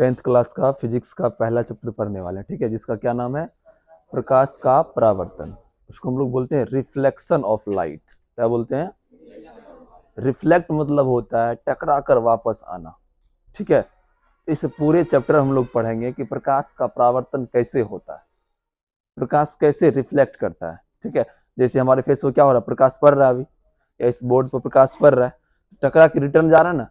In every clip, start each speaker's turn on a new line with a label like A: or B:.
A: 10th class का physics का पहला चैप्टर पढ़ने वाले हैं, ठीक है, जिसका क्या नाम है, प्रकाश का परावर्तन। उसको हम लोग बोलते हैं रिफ्लेक्शन ऑफ लाइट। क्या बोलते हैं? रिफ्लेक्ट मतलब होता है टकरा कर वापस आना, ठीक है। इस पूरे चैप्टर हम लोग पढ़ेंगे कि प्रकाश का परावर्तन कैसे होता है, प्रकाश कैसे रिफ्लेक्ट करता है, ठीक है। जैसे हमारे फेस पर क्या हो रहा है, प्रकाश पड़ रहा है अभी, या इस बोर्ड पर प्रकाश पड़ रहा है, टकरा के रिटर्न जा रहा है ना,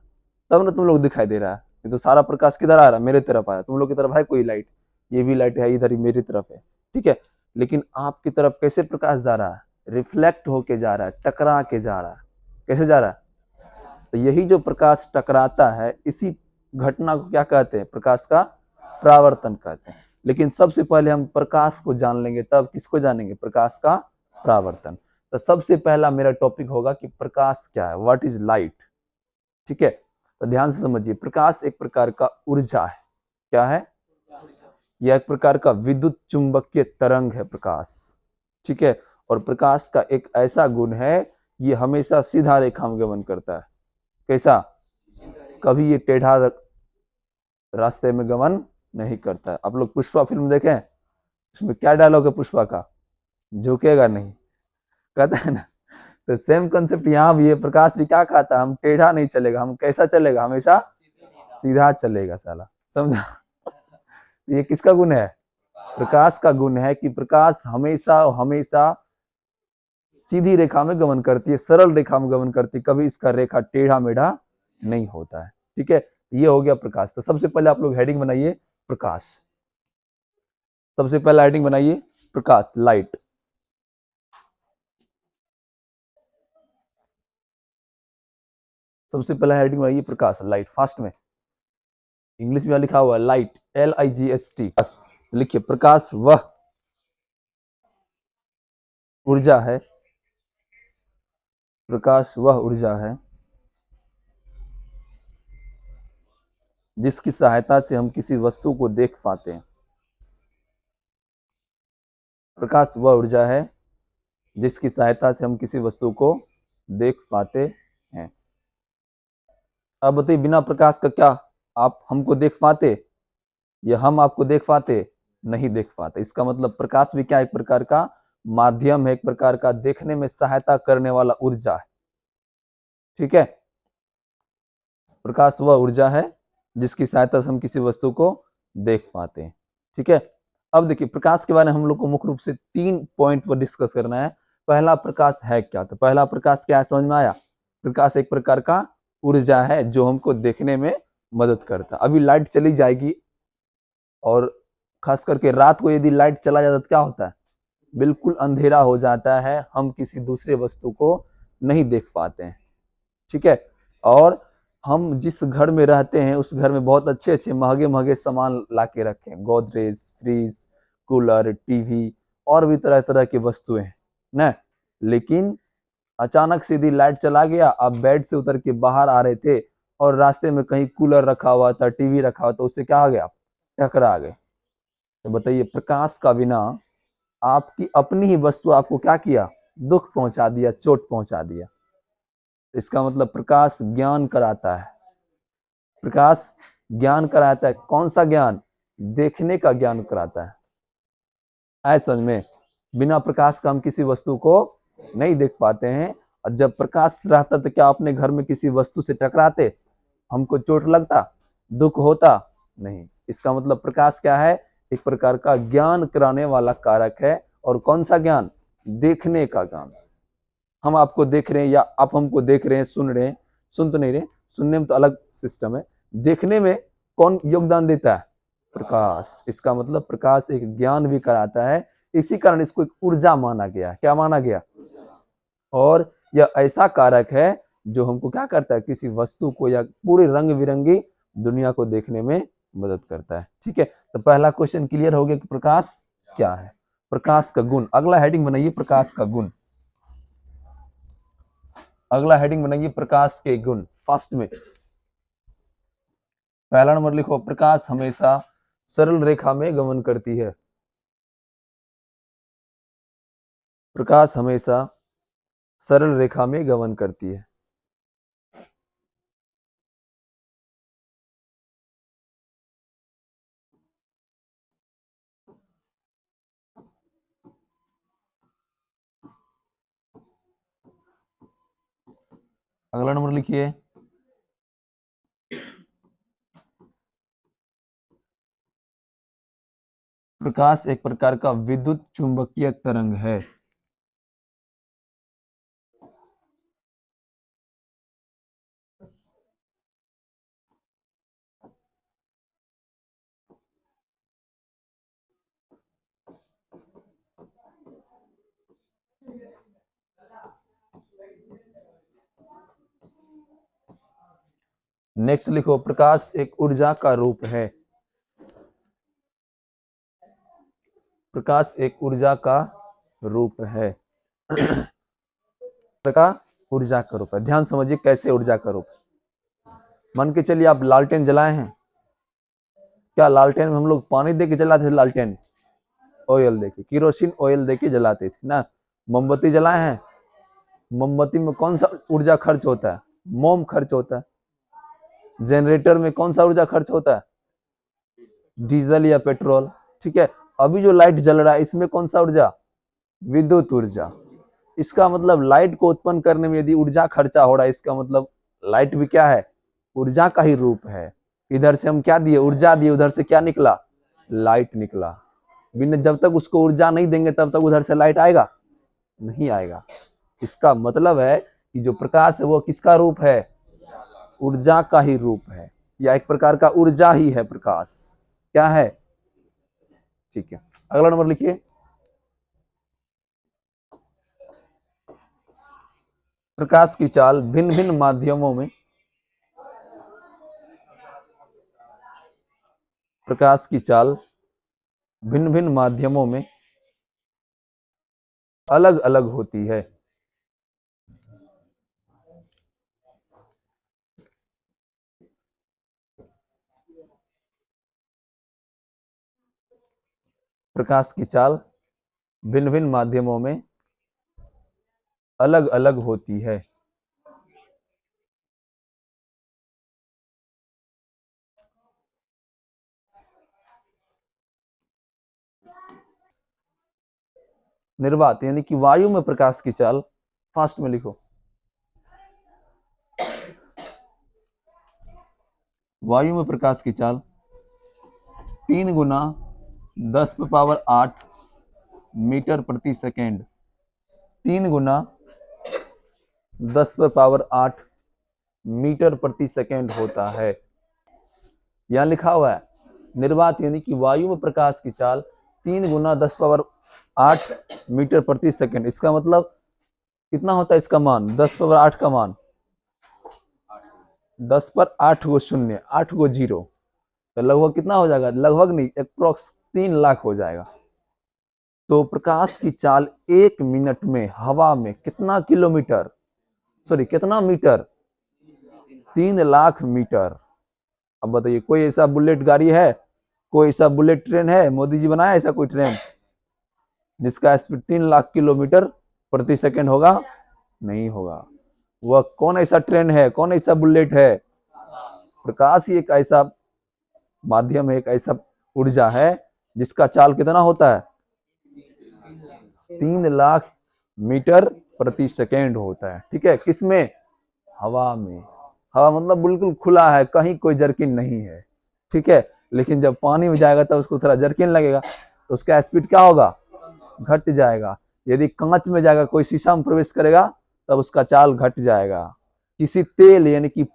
A: तब ना तुम लोग दिखाई दे रहा है। ये तो सारा प्रकाश किधर आ रहा है, मेरे तरफ आया, तुम लोग की तरफ है कोई लाइट, ये भी लाइट है इधर ही मेरी तरफ है, ठीक है। लेकिन आपकी तरफ कैसे प्रकाश जा रहा है, रिफ्लेक्ट होके जा रहा है, टकरा के जा रहा है। कैसे जा रहा है? तो यही जो प्रकाश टकराता है, इसी घटना को क्या कहते हैं, प्रकाश का परावर्तन कहते हैं। लेकिन सबसे पहले हम प्रकाश को जान लेंगे, तब किसको जानेंगे, प्रकाश का परावर्तन। तो सबसे पहला मेरा टॉपिक होगा कि प्रकाश क्या है, व्हाट इज लाइट, ठीक है। तो ध्यान से समझिए, प्रकाश एक प्रकार का ऊर्जा है। क्या है? यह एक प्रकार का विद्युत चुंबकीय तरंग है प्रकाश, ठीक है। और प्रकाश का एक ऐसा गुण है, ये हमेशा सीधा रेखा में गमन करता है। कैसा? कभी ये टेढ़ा रास्ते में गमन नहीं करता है। आप लोग पुष्पा फिल्म देखें, उसमें क्या डायलॉग है पुष्पा का, झुकेगा नहीं, कहता है ना। तो सेम कंसेप्ट यहाँ भी है, प्रकाश भी क्या कहता है, हम टेढ़ा नहीं चलेगा, हम कैसा चलेगा, हमेशा सीधा चलेगा साला, समझा। ये किसका गुण है? प्रकाश का गुण है कि प्रकाश हमेशा हमेशा सीधी रेखा में गमन करती है, सरल रेखा में गमन करती है, कभी इसका रेखा टेढ़ा मेढ़ा नहीं होता है, ठीक है। ये हो गया प्रकाश। तो सबसे पहले आप लोग हेडिंग बनाइए प्रकाश। सबसे पहला हेडिंग बनाइए प्रकाश, लाइट। सबसे पहला हेडिंग बनाइए प्रकाश, लाइट, फास्ट में। इंग्लिश में लिखा हुआ है लाइट, LIGHT। लिखिए, प्रकाश वह ऊर्जा है, प्रकाश वह ऊर्जा है जिसकी सहायता से हम किसी वस्तु को देख पाते हैं। प्रकाश वह ऊर्जा है जिसकी सहायता से हम किसी वस्तु को देख पाते हैं। अब बताइए, बिना प्रकाश का क्या आप हमको देख पाते, या हम आपको देख पाते? नहीं देख पाते। इसका मतलब प्रकाश भी क्या, एक प्रकार का माध्यम है, एक प्रकार का देखने में सहायता करने वाला ऊर्जा है, ठीक है। प्रकाश वह ऊर्जा है जिसकी सहायता से हम किसी वस्तु को देख पाते हैं, ठीक है। अब देखिए, प्रकाश के बारे में हम लोग को मुख्य रूप से 3 पॉइंट पर डिस्कस करना है। पहला, प्रकाश है क्या? तो पहला प्रकाश क्या है, समझ में आया? प्रकाश एक प्रकार का ऊर्जा है जो हमको देखने में मदद करता है। अभी लाइट चली जाएगी, और खास करके रात को यदि लाइट चला जाता तो क्या होता है, बिल्कुल अंधेरा हो जाता है, हम किसी दूसरे वस्तु को नहीं देख पाते हैं, ठीक है। और हम जिस घर में रहते हैं उस घर में बहुत अच्छे अच्छे महंगे महंगे सामान ला के रखे हैं, गोदरेज, फ्रिज, कूलर, टीवी, और भी तरह तरह की वस्तुएं हैं ना। लेकिन अचानक से यदि लाइट चला गया, आप बेड से उतर के बाहर आ रहे थे और रास्ते में कहीं कूलर रखा हुआ था, टीवी रखा हुआ था, उससे क्या आ गया, टकरा गए। तो बताइए, प्रकाश का बिना आपकी अपनी ही वस्तु आपको क्या किया, दुख पहुंचा दिया, चोट पहुंचा दिया। इसका मतलब प्रकाश ज्ञान कराता है, प्रकाश ज्ञान कराता है। कौन सा ज्ञान? देखने का ज्ञान कराता है। ऐसा समझ में, बिना प्रकाश का हम किसी वस्तु को नहीं देख पाते हैं। और जब प्रकाश रहता तो क्या अपने घर में किसी वस्तु से टकराते, हमको चोट लगता, दुख होता? नहीं। इसका मतलब प्रकाश क्या है, एक प्रकार का ज्ञान कराने वाला कारक है। और कौन सा ज्ञान? देखने का ज्ञान। हम आपको देख रहे हैं या आप हमको देख रहे हैं, सुन रहे हैं, सुन तो नहीं रहे, सुनने में तो अलग सिस्टम है, देखने में कौन योगदान देता है? प्रकाश। इसका मतलब प्रकाश एक ज्ञान भी कराता है, इसी कारण इसको एक ऊर्जा माना गया। क्या माना गया? और यह ऐसा कारक है जो हमको क्या करता है, किसी वस्तु को या पूरी रंग बिरंगी दुनिया को देखने में मदद करता है, ठीक है। तो पहला क्वेश्चन क्लियर हो गया कि प्रकाश क्या है, प्रकाश का गुण। अगला हेडिंग बनाइए प्रकाश का गुण। अगला हेडिंग बनाइए प्रकाश के गुण, फास्ट में। पहला नंबर लिखो, प्रकाश हमेशा सरल रेखा में गमन करती है। प्रकाश हमेशा सरल रेखा में गमन करती है। अगला नंबर लिखिए। प्रकाश एक प्रकार का विद्युत चुंबकीय तरंग है। नेक्स्ट लिखो, प्रकाश एक ऊर्जा का रूप है। प्रकाश एक ऊर्जा का रूप है। का ऊर्जा का रूप है। ध्यान समझिए कैसे ऊर्जा का रूप है। मान के चलिए आप लालटेन जलाए हैं। क्या लालटेन में हम लोग पानी दे के जलाते थे? लालटेन ऑयल देके, केरोसिन ऑयल देके जलाते थे ना। मोमबत्ती जलाए हैं। मोमबत्ती में कौन सा ऊर्जा खर्च होता है? मोम खर्च होता है। जनरेटर में कौन सा ऊर्जा खर्च होता है? डीजल या पेट्रोल। ठीक है। अभी जो लाइट जल रहा है इसमें कौन सा ऊर्जा? विद्युत ऊर्जा। इसका मतलब लाइट को उत्पन्न करने में यदि ऊर्जा खर्चा हो रहा है, इसका मतलब लाइट भी क्या है? ऊर्जा का ही रूप है। इधर से हम क्या दिए? ऊर्जा दिए, उधर से क्या निकला? लाइट निकला। बिना जब तक उसको ऊर्जा नहीं देंगे तब तक उधर से लाइट आएगा? नहीं आएगा। इसका मतलब है कि जो प्रकाश है वो किसका रूप है? ऊर्जा का ही रूप है, या एक प्रकार का ऊर्जा ही है प्रकाश। क्या है? ठीक है। अगला नंबर लिखिए। प्रकाश की चाल भिन्न भिन्न माध्यमों में प्रकाश की चाल भिन्न भिन्न माध्यमों में अलग अलग होती है। प्रकाश की चाल भिन्न भिन्न माध्यमों में अलग अलग होती है। निर्वात यानी कि वायु में प्रकाश की चाल, फास्ट में लिखो, वायु में प्रकाश की चाल 3 गुना 10⁸ मीटर प्रति सेकेंड। 3 गुना 10⁸ मीटर प्रति सेकेंड होता है। यहां लिखा हुआ है निर्वात यानी कि वायु में प्रकाश की चाल 3 गुना 10⁸ मीटर प्रति सेकेंड। इसका मतलब कितना होता है? इसका मान 10⁸ का मान 10 पर 8 गो शून्य, 8 गो जीरो, तो लगभग कितना हो जाएगा? लगभग नहीं, अप्रोक्स 3 लाख हो जाएगा। तो प्रकाश की चाल 1 मिनट में हवा में कितना किलोमीटर, सॉरी कितना मीटर? 3 लाख मीटर। अब बताइए, कोई ऐसा बुलेट गाड़ी है, कोई ऐसा बुलेट ट्रेन है, मोदी जी बनाया ऐसा कोई ट्रेन जिसका स्पीड 3 लाख किलोमीटर प्रति सेकंड होगा? नहीं होगा। वह कौन ऐसा ट्रेन है, कौन ऐसा बुलेट है? प्रकाश ही एक ऐसा माध्यम है, एक ऐसा ऊर्जा है जिसका चाल कितना होता है? 3 लाख मीटर प्रति सेकेंड होता है। ठीक है। किसमें? हवा में। हवा मतलब बिल्कुल खुला है, कहीं कोई जर्किन नहीं है। ठीक है। लेकिन जब पानी में जाएगा तब उसको थोड़ा जर्किन लगेगा, तो उसका स्पीड क्या होगा? घट जाएगा। यदि कांच में जाएगा, कोई शीशा में प्रवेश करेगा, तब उसका चाल घट जाएगा। किसी तेल यानी कि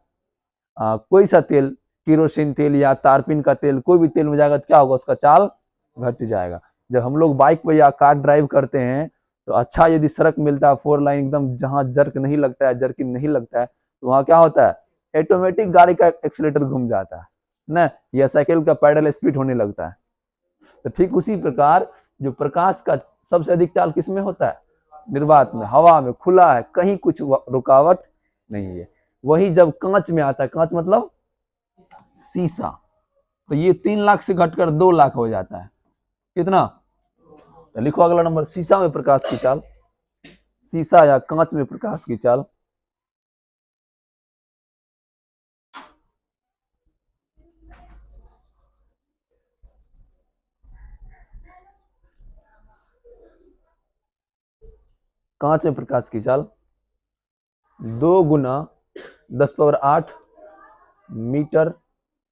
A: कोई सा तेल, केरोसिन तेल या तारपीन का तेल, कोई भी तेल में जाएगा तो क्या होगा? उसका चाल घट जाएगा। जब हम लोग बाइक पर या कार ड्राइव करते हैं तो अच्छा यदि सड़क मिलता है 4 लाइन एकदम, जहां जर्क नहीं लगता है, जर्किन नहीं लगता है, तो वहां क्या होता है? ऑटोमेटिक गाड़ी का एक्सीलेटर घूम जाता है ना, या साइकिल का पैडल स्पीड होने लगता है। तो ठीक उसी प्रकार जो प्रकाश का सबसे अधिक चाल किसमें होता है? निर्वात में, हवा में, खुला है, कहीं कुछ रुकावट नहीं है। वही जब कांच में आता है, कांच मतलब शीशा, तो ये 3 लाख से घटकर 2 लाख हो जाता है। कितना? तो लिखो अगला नंबर, शीशा में प्रकाश की चाल, शीशा या कांच में प्रकाश की चाल कांच में प्रकाश की चाल 2 गुना 10⁸ मीटर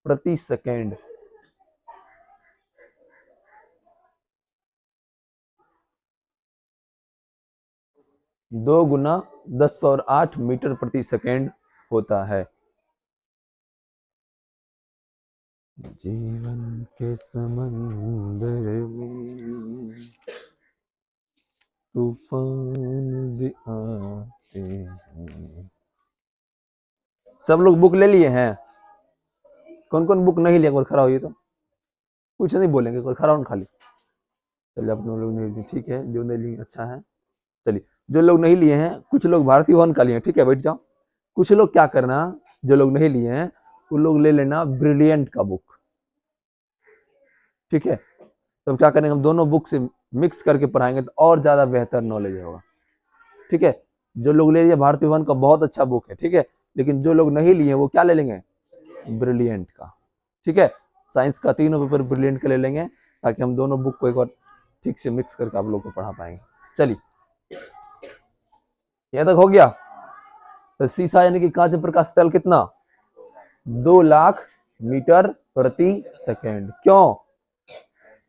A: प्रति सेकेंड। दो गुना 10⁸ मीटर प्रति सेकेंड होता है। जीवन के समंदर में तूफान भी आते हैं। सब लोग बुक ले लिए हैं? कौन कौन बुक नहीं लिया? कोई खड़ा होइए तो, कुछ नहीं बोलेंगे, कोई खड़ा हो खाली। चलिए अपने लोग नहीं लिए, ठीक है, जो नहीं लिए अच्छा है। चलिए जो लोग नहीं लिए हैं, कुछ लोग भारतीय भवन का लिए हैं, ठीक है, बैठ जाओ। कुछ लोग क्या करना, जो लोग नहीं लिए हैं वो लोग ले लेना ब्रिलियंट का बुक, ठीक है। तो क्या करेंगे, हम दोनों बुक से मिक्स करके पढ़ाएंगे तो और ज्यादा बेहतर नॉलेज होगा, ठीक है। जो लोग ले लिए भारतीय भवन का बहुत अच्छा बुक है, ठीक है, लेकिन जो लोग नहीं लिए वो क्या ले लेंगे, ब्रिलियंट का, ठीक है। साइंस का तीनों पेपर ब्रिलियंट का ले लेंगे ताकि हम दोनों बुक को एक बार ठीक से मिक्स करके आप लोग को पढ़ा पाएंगे। चलिए यह तक हो गया। तो शीशा यानी कि कांच प्रकाश तल कितना, 2 लाख मीटर प्रति सेकेंड। क्यों?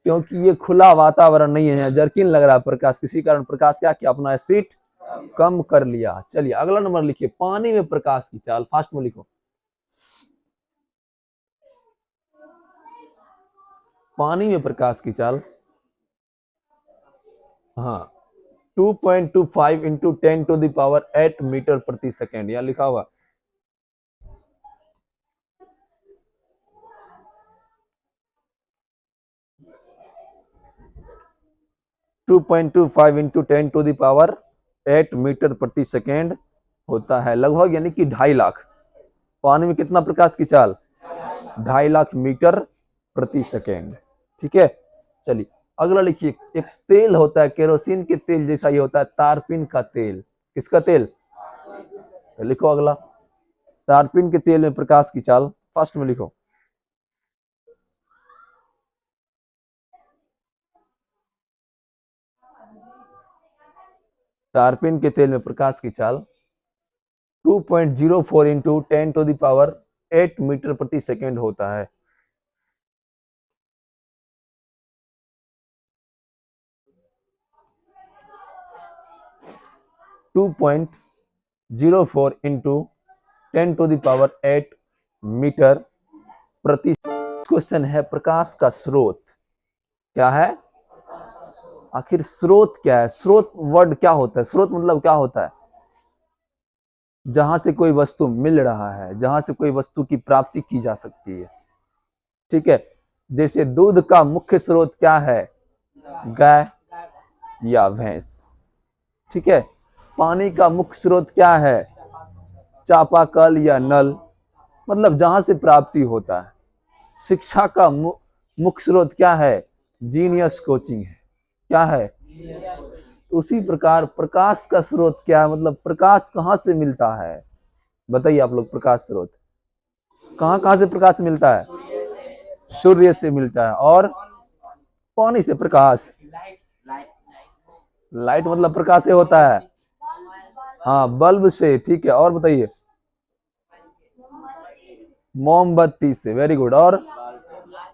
A: क्योंकि ये खुला वातावरण नहीं है, जर्किन लग रहा है प्रकाश, किसी कारण प्रकाश क्या किया, अपना स्पीड कम कर लिया। चलिए अगला नंबर लिखिए, पानी में प्रकाश की चाल, फास्ट में लिखो। पानी में प्रकाश की चाल, हाँ 2.25 इंटू 10⁸ मीटर प्रति सेकेंड, यहां लिखा हुआ। टू 2.25 इंटू 10⁸ मीटर प्रति सेकेंड होता है, लगभग यानी कि 2.5 लाख। पानी में कितना प्रकाश की चाल, 2.5 लाख मीटर प्रति सेकेंड, ठीक है। चलिए अगला लिखिए, एक तेल होता है केरोसिन के तेल जैसा, ये होता है तारपीन का तेल। किसका तेल? तो लिखो अगला, तारपीन के तेल में प्रकाश की चाल, फर्स्ट में लिखो। तारपीन के तेल में प्रकाश की चाल 2.04 इंटू 10⁸ मीटर प्रति सेकेंड होता है। टू 2.04 इंटू 10⁸ मीटर प्रति। क्वेश्चन है प्रकाश का स्रोत क्या है, आखिर स्रोत क्या है? स्रोत वर्ड क्या होता है, स्रोत मतलब क्या होता है? जहां से कोई वस्तु मिल रहा है, जहां से कोई वस्तु की प्राप्ति की जा सकती है, ठीक है। जैसे दूध का मुख्य स्रोत क्या है, गाय या भैंस, ठीक है। पानी का मुख्य स्रोत क्या है, चापाकल या नल, मतलब जहां से प्राप्ति होता है। शिक्षा का मुख्य स्रोत क्या है, जीनियस कोचिंग है, क्या है। तो उसी प्रकार प्रकाश का स्रोत क्या है, मतलब प्रकाश कहां से मिलता है, बताइए आप लोग। प्रकाश स्रोत कहां कहां से प्रकाश मिलता है, सूर्य से मिलता है, और पानी से प्रकाश, लाइट मतलब प्रकाश से होता है, हाँ बल्ब से, ठीक है। और बताइए, मोमबत्ती से, वेरी गुड। और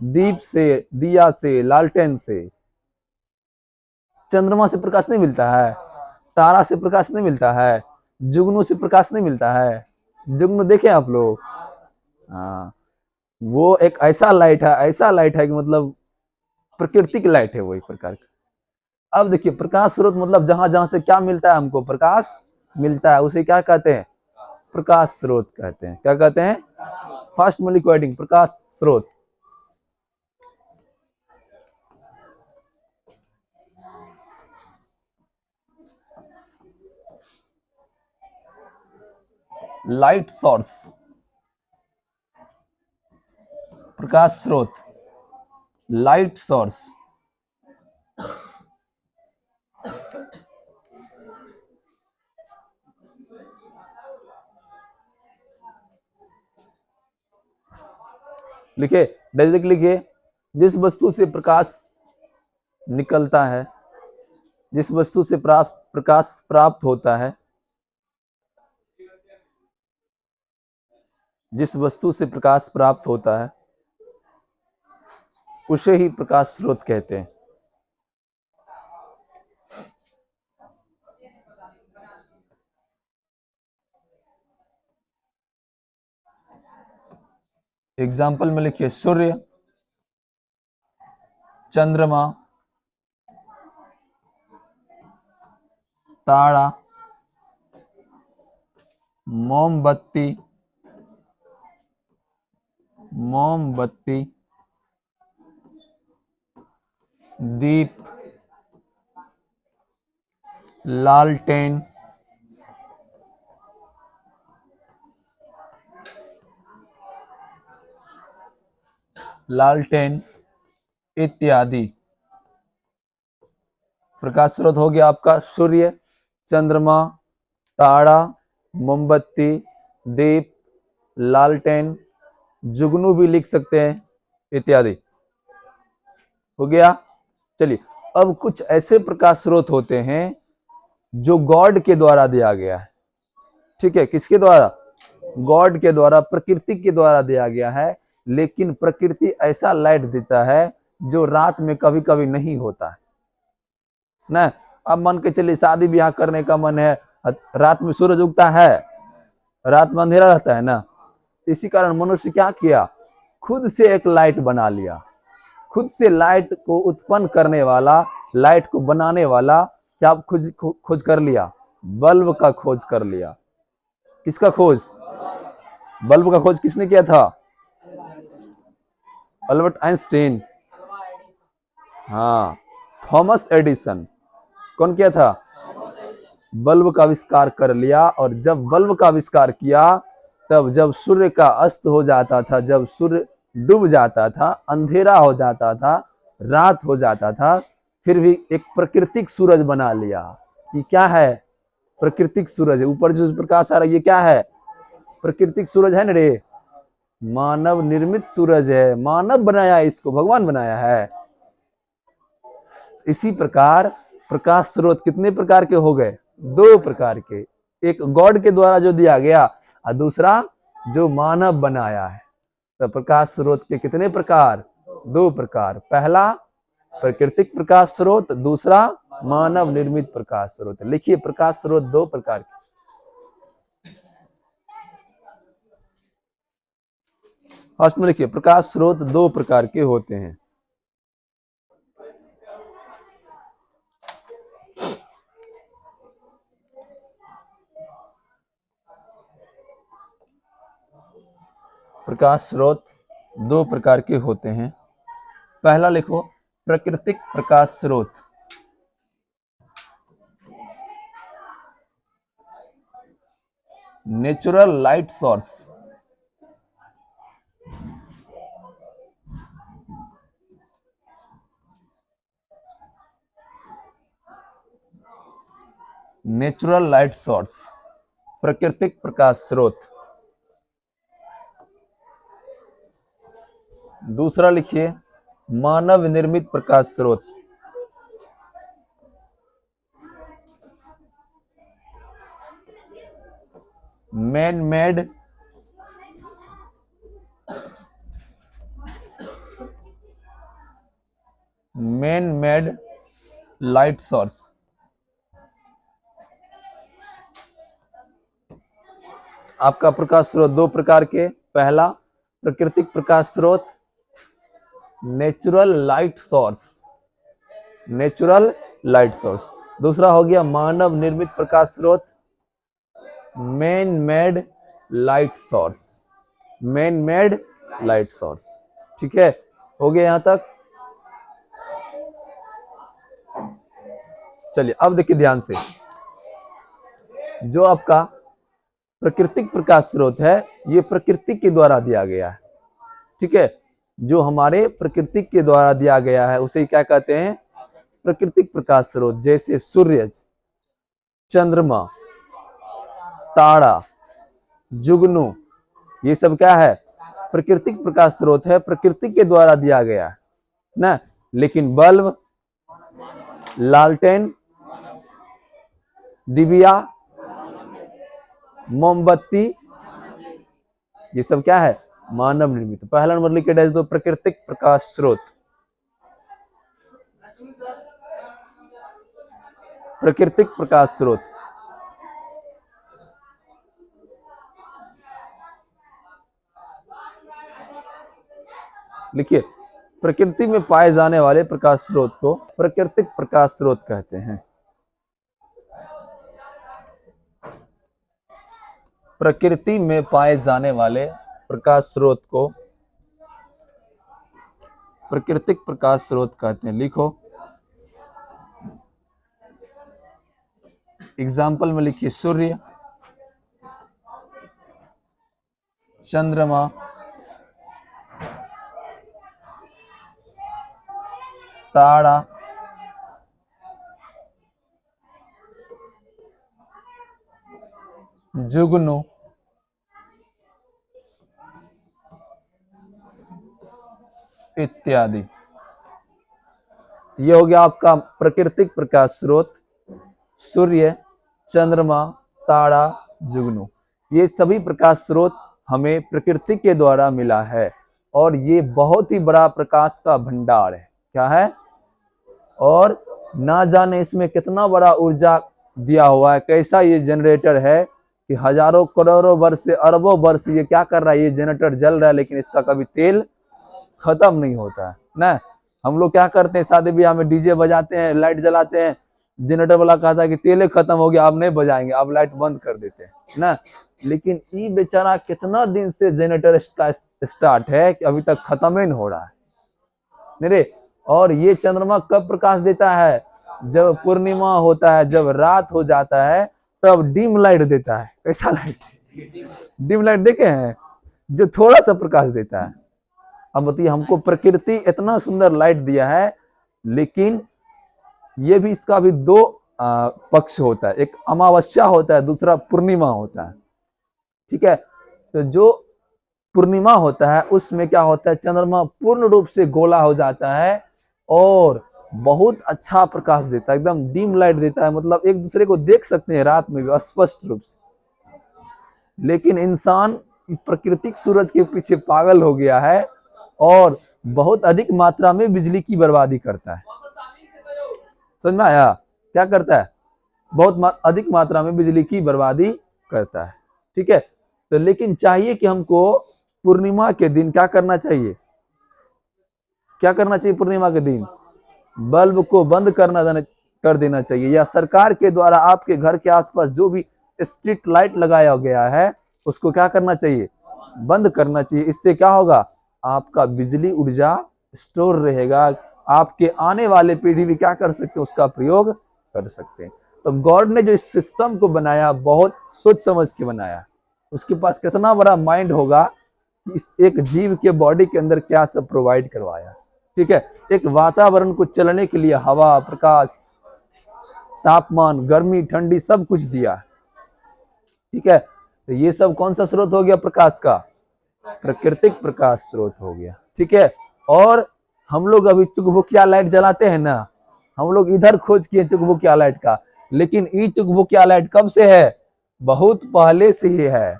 A: दीप से, दिया से, लालटेन से। चंद्रमा से प्रकाश नहीं मिलता है, तारा से प्रकाश नहीं मिलता है, जुगनू से प्रकाश नहीं मिलता है। जुगनू देखे आप लोग, हाँ वो एक ऐसा लाइट है, ऐसा लाइट है कि मतलब प्राकृतिक लाइट है वो एक प्रकार का। अब देखिए प्रकाश स्रोत मतलब जहां जहां से क्या मिलता है, हमको प्रकाश मिलता है, उसे क्या कहते हैं, प्रकाश स्रोत कहते हैं। क्या कहते हैं, फर्स्ट में लिखो हेडिंग, प्रकाश स्रोत। लाइट सोर्स, प्रकाश स्रोत, लाइट सोर्स। लिखे, डायरेक्ट लिखिए, जिस वस्तु से प्रकाश निकलता है, जिस वस्तु से प्रकाश प्राप्त होता है, जिस वस्तु से प्रकाश प्राप्त होता है उसे ही प्रकाश स्रोत कहते हैं। एग्जाम्पल में लिखिए सूर्य, चंद्रमा, तारा, मोमबत्ती, दीप, लालटेन, इत्यादि। प्रकाश स्रोत हो गया आपका सूर्य, चंद्रमा, तारा, मोमबत्ती, दीप, लालटेन, जुगनू भी लिख सकते हैं, इत्यादि। हो गया। चलिए, अब कुछ ऐसे प्रकाश स्रोत होते हैं जो गॉड के द्वारा दिया गया है। ठीक है, किसके द्वारा? गॉड के द्वारा, प्रकृति के द्वारा दिया गया है। लेकिन प्रकृति ऐसा लाइट देता है जो रात में कभी कभी नहीं होता है ना। अब मान के चलिए शादी ब्याह करने का मन है, रात में सूरज उगता है, रात में अंधेरा रहता है ना। इसी कारण मनुष्य क्या किया, खुद से एक लाइट बना लिया। खुद से लाइट को उत्पन्न करने वाला, लाइट को बनाने वाला क्या खोज कर लिया? बल्ब का खोज कर लिया। किसका खोज? बल्ब का खोज किसने किया था? Albert Einstein. हाँ, थॉमस एडिसन। कौन किया था? बल्ब का आविष्कार कर लिया। और जब बल्ब का आविष्कार किया, तब जब सूर्य का अस्त हो जाता था, जब सूर्य डूब जाता था, अंधेरा हो जाता था, रात हो जाता था, फिर भी एक प्राकृतिक सूरज बना लिया। ये क्या है? प्राकृतिक सूरज है। ऊपर जो प्रकाश आ रहा है ये क्या है? प्राकृतिक सूरज है ना रे। मानव निर्मित सूरज है, मानव बनाया है इसको, भगवान बनाया है। इसी प्रकार प्रकाश स्रोत कितने प्रकार के हो गए? 2 प्रकार के। एक गॉड के द्वारा जो दिया गया और दूसरा जो मानव बनाया है। तो प्रकाश स्रोत के कितने प्रकार? 2 प्रकार। पहला प्राकृतिक प्रकाश स्रोत, दूसरा मानव निर्मित प्रकाश स्रोत। लिखिए प्रकाश स्रोत 2 प्रकार के। फर्स्ट में लिखिए प्रकाश स्रोत 2 प्रकार के होते हैं। प्रकाश स्रोत 2 प्रकार के होते हैं। पहला लिखो प्राकृतिक प्रकाश स्रोत। Natural light source. Natural light source, प्राकृतिक प्रकाश स्रोत। दूसरा लिखिए मानव निर्मित प्रकाश स्रोत। Man made light source. आपका प्रकाश स्रोत 2 प्रकार के। पहला प्राकृतिक प्रकाश स्रोत, natural light source, natural light source. दूसरा हो गया मानव निर्मित प्रकाश स्रोत, man made light source, man made light source. ठीक है, हो गया यहां तक। चलिए अब देखिए ध्यान से, जो आपका प्राकृतिक प्रकाश स्रोत है ये प्रकृति के द्वारा दिया गया है। ठीक है, जो हमारे प्रकृति के द्वारा दिया गया है उसे क्या कहते हैं? प्राकृतिक प्रकाश स्रोत। जैसे सूर्य, चंद्रमा, तारा, जुगनू, ये सब क्या है? प्राकृतिक प्रकाश स्रोत है, प्रकृति के द्वारा दिया गया है ना। लेकिन बल्ब, लालटेन, डिबिया, मोमबत्ती, ये सब क्या है? मानव निर्मित। पहला नंबर लिख के डाल दो, प्राकृतिक प्रकाश स्रोत। प्राकृतिक प्रकाश स्रोत। लिखिए, प्रकृति में पाए जाने वाले प्रकाश स्रोत को प्राकृतिक प्रकाश स्रोत कहते हैं। प्रकृति में पाए जाने वाले प्रकाश स्रोत को प्राकृतिक प्रकाश स्रोत कहते हैं। लिखो, एग्जाम्पल में लिखिए, सूर्य, चंद्रमा, तारा, जुगनू, इत्यादि। ये हो गया आपका प्राकृतिक प्रकाश स्रोत। सूर्य, चंद्रमा, तारा, जुगनू, ये सभी प्रकाश स्रोत हमें प्रकृति के द्वारा मिला है और ये बहुत ही बड़ा प्रकाश का भंडार है। क्या है? और ना जाने इसमें कितना बड़ा ऊर्जा दिया हुआ है। कैसा ये जनरेटर है कि हजारों करोड़ों वर्ष से अरबों वर्ष ये क्या कर रहा है, ये जनरेटर जल रहा है, लेकिन इसका कभी तेल खत्म नहीं होता है ना। हम लोग क्या करते हैं, शादी ब्याह में डीजे बजाते हैं, लाइट जलाते हैं, जनरेटर वाला कहता है कि तेल खत्म हो गया, अब नहीं बजाएंगे, अब लाइट बंद कर देते हैं ना। लेकिन ये बेचारा कितना दिन से जनरेटर स्टार्ट है कि अभी तक खत्म ही नहीं हो रहा है मेरे। और ये चंद्रमा कब प्रकाश देता है? जब पूर्णिमा होता है, जब रात हो जाता है, तब डिम लाइट देता है। कैसा लाइट? डिम लाइट देखे हैं, जो थोड़ा सा प्रकाश देता है। अब बताइए, हमको प्रकृति इतना सुंदर लाइट दिया है, लेकिन ये भी, इसका भी दो पक्ष होता है। एक अमावस्या होता है, दूसरा पूर्णिमा होता है। ठीक है, तो जो पूर्णिमा होता है उसमें क्या होता है, चंद्रमा पूर्ण रूप से गोला हो जाता है और बहुत अच्छा प्रकाश देता है, एकदम डिम लाइट देता है, मतलब एक दूसरे को देख सकते हैं रात में भी स्पष्ट रूप से। लेकिन इंसान प्राकृतिक सूरज के पीछे पागल हो गया है और बहुत अधिक मात्रा में बिजली की बर्बादी करता है। समझ में आया? क्या करता है? बहुत अधिक मात्रा में बिजली की बर्बादी करता है। ठीक है, तो लेकिन चाहिए कि हमको पूर्णिमा के दिन क्या करना चाहिए? क्या करना चाहिए पूर्णिमा के दिन? बल्ब को बंद कर देना चाहिए, या सरकार के द्वारा आपके घर के आसपास जो भी स्ट्रीट लाइट लगाया गया है उसको क्या करना चाहिए? बंद करना चाहिए। इससे क्या होगा? आपका बिजली ऊर्जा स्टोर रहेगा, आपके आने वाले पीढ़ी भी क्या कर सकते हैं, उसका प्रयोग कर सकते हैं। तो गॉड ने जो इस सिस्टम को बनाया, बहुत सोच समझ के बनाया। उसके पास कितना बड़ा माइंड होगा कि इस एक जीव के बॉडी के अंदर क्या सब प्रोवाइड करवाया। ठीक है, एक वातावरण को चलने के लिए हवा, प्रकाश, तापमान, गर्मी, ठंडी, सब कुछ दिया। ठीक है, तो ये सब कौन सा स्रोत हो गया प्रकाश का? प्राकृतिक प्रकाश स्रोत हो गया। ठीक है, और हम लोग अभी चुकभुकिया लाइट जलाते हैं ना, हम लोग इधर खोज किए चुकभुकिया लाइट का, लेकिन ये चुकभुकिया लाइट कब से है? बहुत पहले से ही है,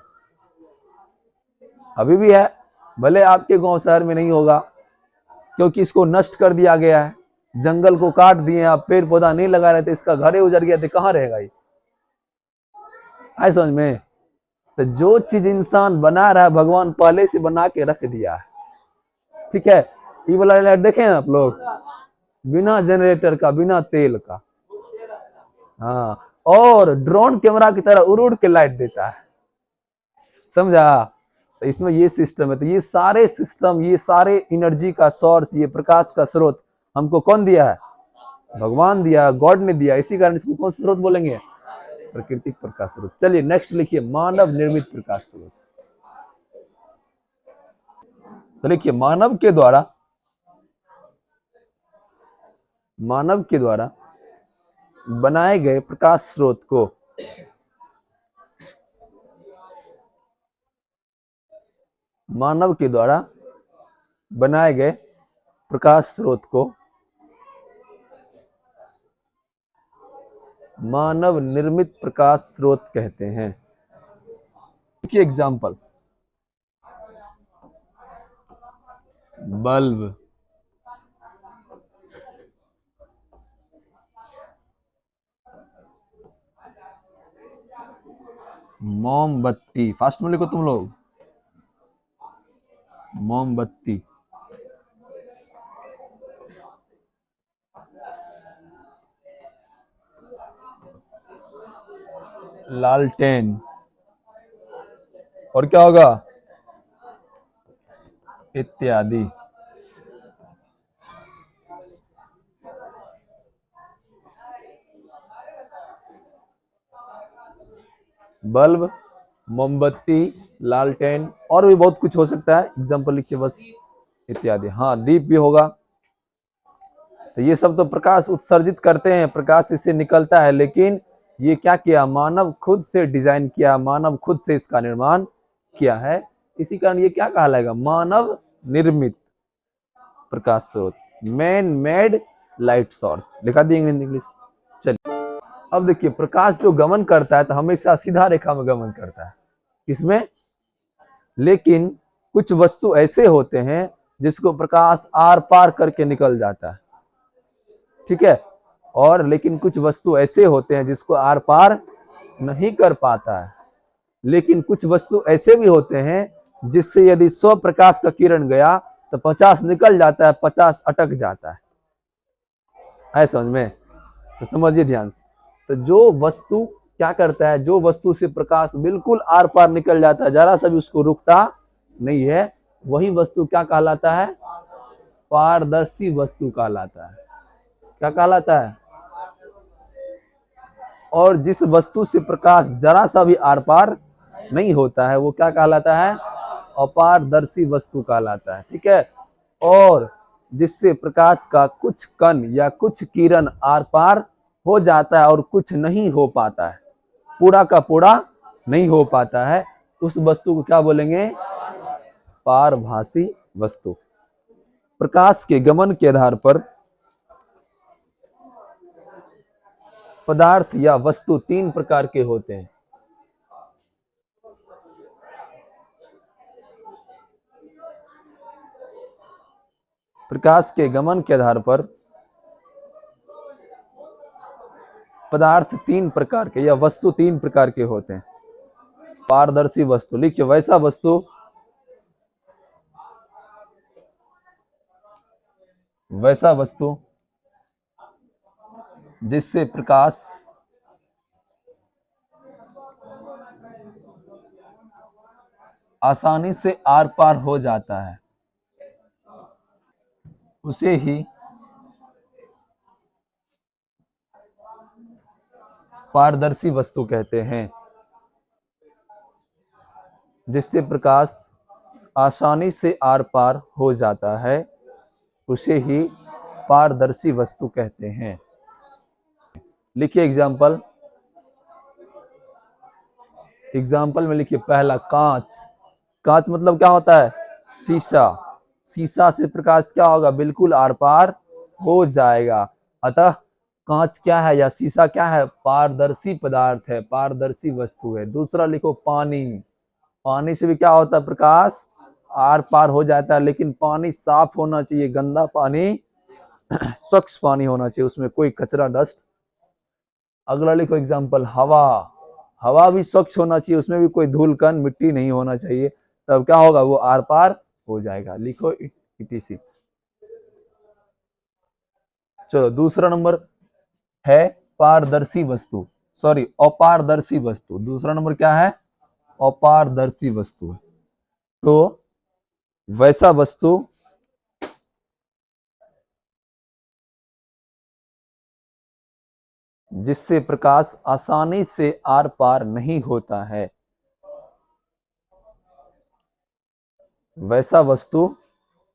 A: अभी भी है, भले आपके गांव शहर में नहीं होगा, क्योंकि इसको नष्ट कर दिया गया है, जंगल को काट दिए, आप पेड़ पौधा नहीं लगा रहे थे, इसका घर ही उजड़ गया, तो कहाँ रहेगा ये? आए समझ में? तो जो चीज इंसान बना रहा है, भगवान पहले से बना के रख दिया है। ठीक है, ये वाला लाइट देखें आप लोग, बिना जनरेटर का, बिना तेल का। हाँ, और ड्रोन कैमरा की तरह उड़ उड़ के लाइट देता है। समझा? तो इसमें ये सिस्टम है। तो ये सारे सिस्टम, ये सारे एनर्जी का सोर्स, ये प्रकाश का स्रोत हमको कौन दिया है? भगवान दिया, गॉड ने दिया। इसी कारण इसको कौन सा स्रोत बोलेंगे? प्राकृतिक प्रकाश स्रोत। चलिए नेक्स्ट लिखिए, मानव निर्मित प्रकाश स्रोत। तो लिखिए, मानव के द्वारा बनाए गए प्रकाश स्रोत को मानव के द्वारा बनाए गए प्रकाश स्रोत को मानव निर्मित प्रकाश स्रोत कहते हैं। देखिए एग्जाम्पल, बल्ब, मोमबत्ती, फास्ट में लिखो तुम लोग, मोमबत्ती, लालटेन, और क्या होगा, इत्यादि। बल्ब, मोमबत्ती, लालटेन, और भी बहुत कुछ हो सकता है, एग्जाम्पल लिखिए बस, इत्यादि। हाँ, दीप भी होगा। तो ये सब तो प्रकाश उत्सर्जित करते हैं, प्रकाश इससे निकलता है, लेकिन ये क्या किया, मानव खुद से डिजाइन किया, मानव खुद से इसका निर्माण किया है। इसी कारण ये क्या कहलाएगा, मानव निर्मित प्रकाश स्रोत, मैन मेड लाइट सोर्स। लिखा दिए इंग्लिश। चलिए, अब देखिए, प्रकाश जो गमन करता है तो हमेशा सीधा रेखा में गमन करता है, किसमें, लेकिन कुछ वस्तु ऐसे होते हैं जिसको प्रकाश आर पार करके निकल जाता है, ठीक है, और लेकिन कुछ वस्तु ऐसे होते हैं जिसको आर पार नहीं कर पाता है, लेकिन कुछ वस्तु ऐसे भी होते हैं जिससे यदि 100 प्रकाश का किरण गया तो 50 निकल जाता है, 50 अटक जाता है समझ में। तो समझिए ध्यान से, तो जो वस्तु क्या करता है, जो वस्तु से प्रकाश बिल्कुल आर पार निकल जाता है, जरा सा भी उसको रुकता नहीं है, वही वस्तु क्या कहलाता है, पारदर्शी वस्तु कहलाता है। क्या कहलाता है, और जिस वस्तु से प्रकाश जरा सा भी आर पार नहीं होता है वो क्या कहलाता है, अपारदर्शी वस्तु कहलाता है, ठीक है। और जिससे प्रकाश का कुछ कण या कुछ किरण आर पार हो जाता है और कुछ नहीं हो पाता है, पूरा का पूरा नहीं हो पाता है, उस वस्तु को क्या बोलेंगे, पारभासी वस्तु। प्रकाश के गमन के आधार पर पदार्थ या वस्तु 3 प्रकार के होते हैं। प्रकाश के गमन के आधार पर पदार्थ 3 प्रकार के या वस्तु 3 प्रकार के होते हैं। पारदर्शी वस्तु, लिखिए, वैसा वस्तु जिससे प्रकाश आसानी से आर पार हो जाता है, उसे ही पारदर्शी वस्तु कहते हैं। जिससे प्रकाश आसानी से आर पार हो जाता है उसे ही पारदर्शी वस्तु कहते हैं। लिखिए एग्जाम्पल, एग्जाम्पल में लिखिए, पहला कांच, कांच मतलब क्या होता है, शीशा, शीशा से प्रकाश क्या होगा, बिल्कुल आर पार हो जाएगा। अतः कांच क्या है या शीशा क्या है, पारदर्शी पदार्थ है, पारदर्शी वस्तु है। दूसरा लिखो पानी, पानी से भी क्या होता है, प्रकाश आर पार हो जाता है, लेकिन पानी साफ होना चाहिए, गंदा पानी स्वच्छ पानी होना चाहिए, उसमें कोई कचरा डस्ट। अगला लिखो एग्जाम्पल, हवा, हवा भी स्वच्छ होना चाहिए, उसमें भी कोई धूल कण मिट्टी नहीं होना चाहिए, तब क्या होगा, वो आर पार हो जाएगा। लिखो इटीसी। चलो, दूसरा नंबर है पारदर्शी वस्तु, सॉरी अपारदर्शी वस्तु। दूसरा नंबर क्या है, अपारदर्शी वस्तु। तो वैसा वस्तु जिससे प्रकाश आसानी से आर पार नहीं होता है, वैसा वस्तु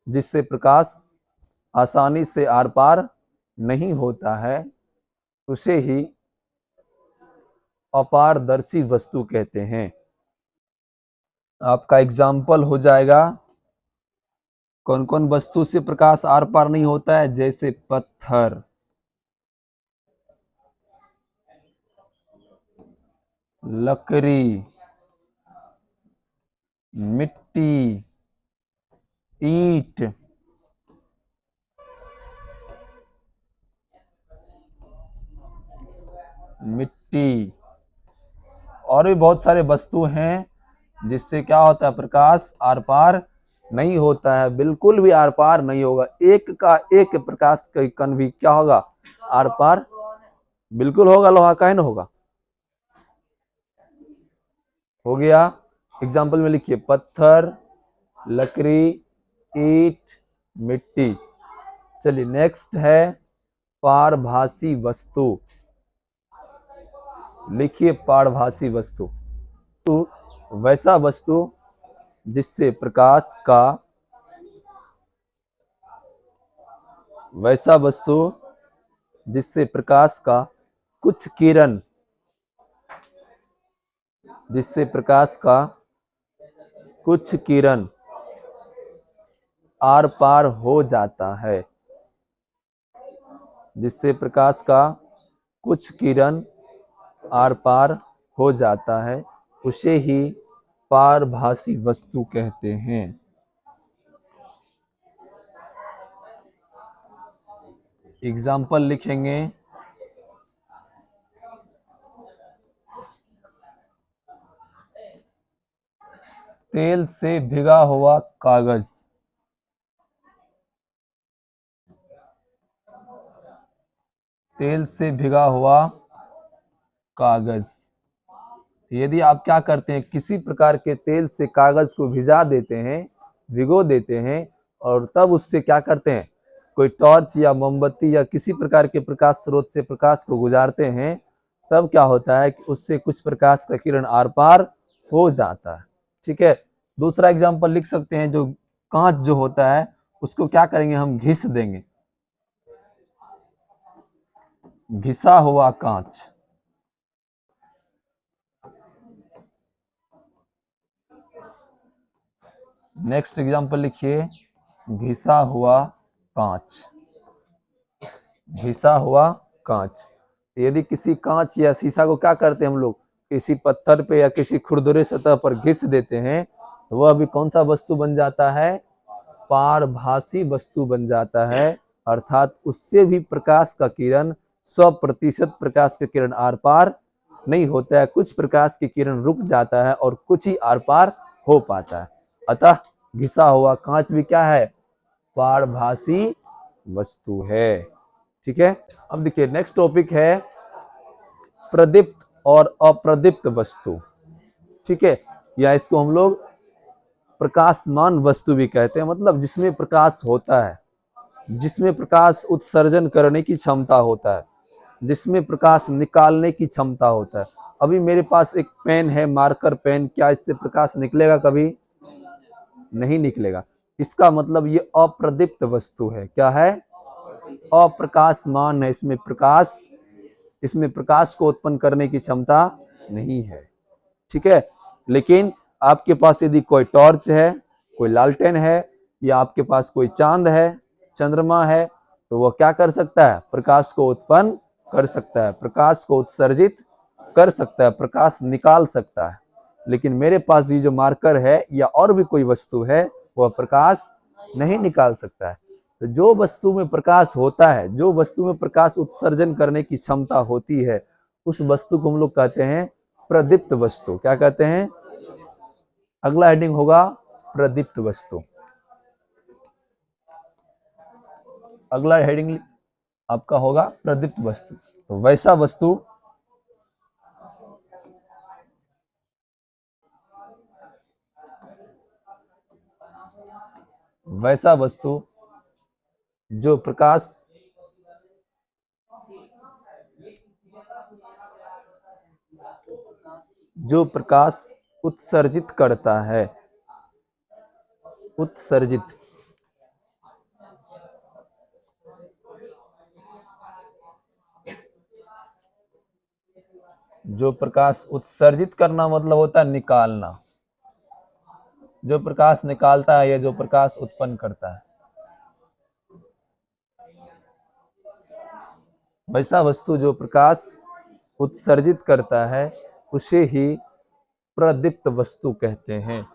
A: जिससे प्रकाश आसानी से आर पार नहीं होता है उसे ही अपारदर्शी वस्तु कहते हैं। आपका एग्जाम्पल हो जाएगा, कौन कौन वस्तु से प्रकाश आर पार नहीं होता है, जैसे पत्थर, लकड़ी, मिट्टी, ईंट, मिट्टी, और भी बहुत सारे वस्तु हैं जिससे क्या होता है, प्रकाश आर पार नहीं होता है, बिल्कुल भी आर पार नहीं होगा। एक का एक प्रकाश का कण भी क्या होगा, आर पार बिल्कुल होगा। लोहा का है ना होगा। हो गया। एग्जाम्पल में लिखिए, पत्थर, लकड़ी, ईंट, मिट्टी। चलिए नेक्स्ट है पारभासी वस्तु। लिखिए पारभासी वस्तु, तो वैसा वस्तु जिससे प्रकाश का, वैसा वस्तु जिससे प्रकाश का कुछ किरण, जिससे प्रकाश का कुछ किरण आर पार हो जाता है, जिससे प्रकाश का कुछ किरण आर पार हो जाता है, उसे ही पारभासी वस्तु कहते हैं। एग्जाम्पल लिखेंगे, तेल से भिगा हुआ कागज, तेल से भिगा हुआ कागज। यदि आप क्या करते हैं, किसी प्रकार के तेल से कागज को भिजा देते हैं, भिगो देते हैं, और तब उससे क्या करते हैं, कोई टॉर्च या मोमबत्ती या किसी प्रकार के प्रकाश स्रोत से प्रकाश को गुजारते हैं, तब क्या होता है कि उससे कुछ प्रकाश का किरण आर पार हो जाता है। ठीक है। दूसरा एग्जाम्पल लिख सकते हैं, जो कांच जो होता है उसको क्या करेंगे, हम घिस देंगे, घिसा हुआ कांच। नेक्स्ट एग्जाम्पल लिखिए, घिसा हुआ कांच, घिसा हुआ कांच। यदि किसी कांच या शीशा को क्या करते हैं हम लोग, किसी पत्थर पे या किसी खुरदुरे सतह पर घिस देते हैं, तो वह अभी कौन सा वस्तु बन जाता है, पारभासी वस्तु बन जाता है। अर्थात उससे भी प्रकाश का किरण 100% प्रकाश का किरण आर पार नहीं होता है, कुछ प्रकाश की किरण रुक जाता है और कुछ ही आर पार हो पाता है। अतः घिसा हुआ कांच भी क्या है, पारभासी वस्तु है। ठीक है। अब देखिए नेक्स्ट टॉपिक है प्रदीप्त और अप्रदीप्त वस्तु। ठीक है, या इसको हम लोग प्रकाशमान वस्तु भी कहते हैं, मतलब जिसमें प्रकाश होता है, जिसमें प्रकाश उत्सर्जन करने की क्षमता होता है, जिसमें प्रकाश निकालने की क्षमता होता है। अभी मेरे पास एक पेन है, मार्कर पेन, क्या इससे प्रकाश निकलेगा, कभी नहीं निकलेगा। इसका मतलब ये अप्रदीप्त वस्तु है। क्या है, अप्रकाशमान है, इसमें प्रकाश को उत्पन्न करने की क्षमता नहीं है। ठीक है। लेकिन आपके पास यदि कोई टॉर्च है, कोई लालटेन है, या आपके पास कोई चांद है, चंद्रमा है, तो वह क्या कर सकता है, प्रकाश को उत्पन्न कर सकता है, प्रकाश को उत्सर्जित कर सकता है, प्रकाश निकाल सकता है। लेकिन मेरे पास ये जो मार्कर है या और भी कोई वस्तु है, वह प्रकाश नहीं निकाल सकता है। तो जो वस्तु में प्रकाश होता है, जो वस्तु में प्रकाश उत्सर्जन करने की क्षमता होती है, उस वस्तु को हम लोग कहते हैं प्रदीप्त वस्तु। क्या कहते हैं, अगला हेडिंग होगा प्रदीप्त वस्तु। अगला हेडिंग आपका होगा प्रदीप्त वस्तु। तो वैसा वस्तु, वैसा वस्तु जो प्रकाश उत्सर्जित करता है, उत्सर्जित, जो प्रकाश उत्सर्जित करना मतलब होता है निकालना, जो प्रकाश निकालता है या जो प्रकाश उत्पन्न करता है, वैसा वस्तु जो प्रकाश उत्सर्जित करता है, उसे ही प्रदीप्त वस्तु कहते हैं।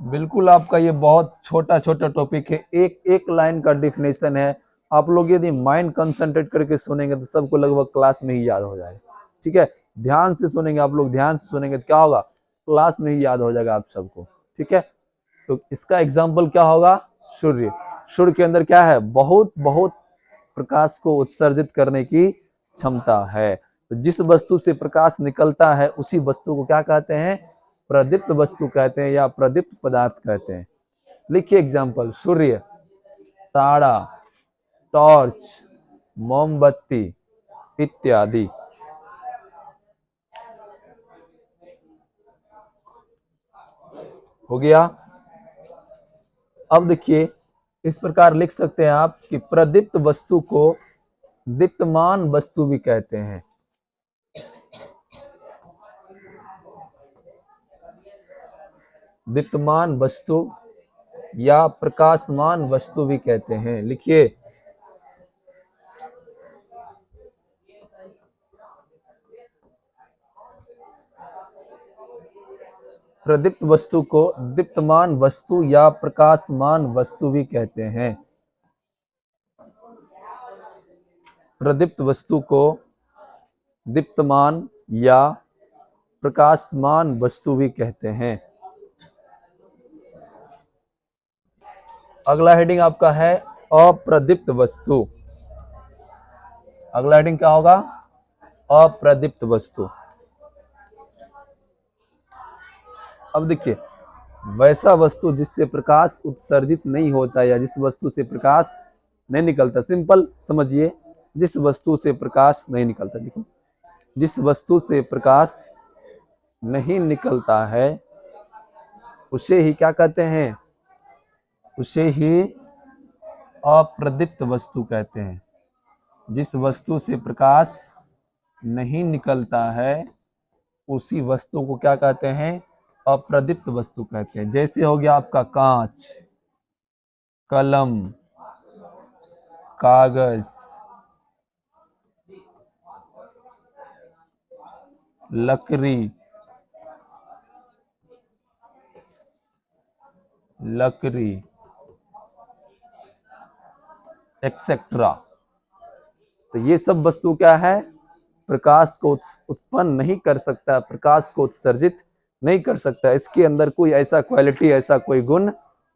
A: बिल्कुल, आपका ये बहुत छोटा छोटा टॉपिक है, एक एक लाइन का डिफिनेशन है। आप लोग यदि माइंड कंसंट्रेट करके सुनेंगे तो सबको लगभग क्लास में ही याद हो जाएगा। ठीक है, ध्यान से सुनेंगे, आप लोग ध्यान से सुनेंगे तो क्या होगा, क्लास में ही याद हो जाएगा आप सबको। ठीक है, तो इसका एग्जाम्पल क्या होगा, सूर्य। सूर्य के अंदर क्या है, बहुत बहुत प्रकाश को उत्सर्जित करने की क्षमता है। तो जिस वस्तु से प्रकाश निकलता है उसी वस्तु को क्या कहते हैं, प्रदीप्त वस्तु कहते हैं या प्रदीप्त पदार्थ कहते हैं। लिखिए एग्जाम्पल, सूर्य, तारा, टॉर्च, मोमबत्ती इत्यादि। हो गया। अब देखिए, इस प्रकार लिख सकते हैं आप कि प्रदीप्त वस्तु को दीप्तमान वस्तु भी कहते हैं। दीप्तमान वस्तु या प्रकाशमान वस्तु भी कहते हैं। लिखिए, प्रदीप्त वस्तु को दीप्तमान वस्तु या प्रकाशमान वस्तु भी कहते हैं। प्रदीप्त वस्तु को दीप्तमान या प्रकाशमान वस्तु भी कहते हैं। अगला हेडिंग आपका है अप्रदीप्त वस्तु। अगला हेडिंग क्या होगा, अप्रदीप्त वस्तु। अब देखिए, वैसा वस्तु जिससे प्रकाश उत्सर्जित नहीं होता या जिस वस्तु से प्रकाश नहीं निकलता। सिंपल समझिए, जिस वस्तु से प्रकाश नहीं निकलता, देखो, जिस वस्तु से प्रकाश नहीं निकलता है उसे ही क्या कहते हैं, उसे ही अप्रदीप्त वस्तु कहते हैं। जिस वस्तु से प्रकाश नहीं निकलता है उसी वस्तु को क्या कहते हैं, अप्रदीप्त वस्तु कहते हैं। जैसे हो गया आपका कांच, कलम, कागज, लकड़ी, एक्सेट्रा। तो ये सब वस्तु क्या है, प्रकाश को उत्पन्न नहीं कर सकता, प्रकाश को उत्सर्जित नहीं कर सकता। इसके अंदर कोई ऐसा क्वालिटी, ऐसा कोई गुण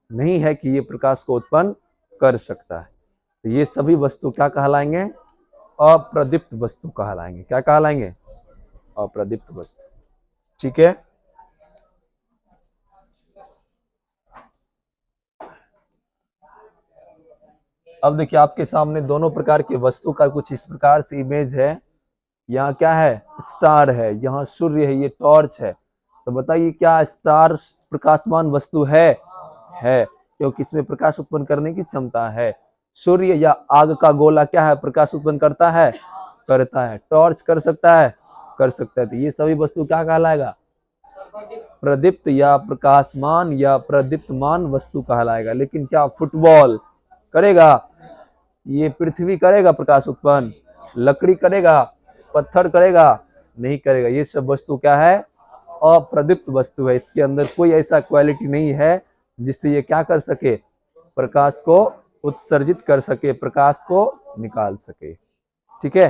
A: नहीं है कि ये प्रकाश को उत्पन्न कर सकता है। तो ये सभी वस्तु क्या कहलाएंगे, अप्रदीप्त वस्तु कहलाएंगे। क्या कहलाएंगे, अप्रदीप्त वस्तु। ठीक है, अब देखिए आपके सामने दोनों प्रकार की वस्तु का कुछ इस प्रकार से इमेज है। यहाँ क्या है, स्टार है, यहाँ सूर्य है, ये टॉर्च है। तो बताइए क्या स्टार प्रकाशमान वस्तु है क्योंकि इसमें प्रकाश उत्पन्न करने की क्षमता है। सूर्य या आग का गोला क्या है, प्रकाश उत्पन्न करता है, करता है। टॉर्च कर सकता है, कर सकता है। तो ये सभी वस्तु क्या कहलाएगा, प्रदीप्त या प्रकाशमान या प्रदीप्तमान वस्तु कहलाएगा। लेकिन क्या फुटबॉल करेगा, ये पृथ्वी करेगा प्रकाश उत्पन्न, लकड़ी करेगा, पत्थर करेगा, नहीं करेगा। ये सब वस्तु क्या है, अप्रदीप्त वस्तु है। इसके अंदर कोई ऐसा क्वालिटी नहीं है जिससे ये क्या कर सके, प्रकाश को उत्सर्जित कर सके, प्रकाश को निकाल सके। ठीक है,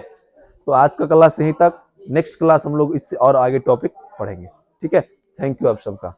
A: तो आज का क्लास यहीं तक। नेक्स्ट क्लास हम लोग इससे और आगे टॉपिक पढ़ेंगे। ठीक है, थैंक यू आप सबका।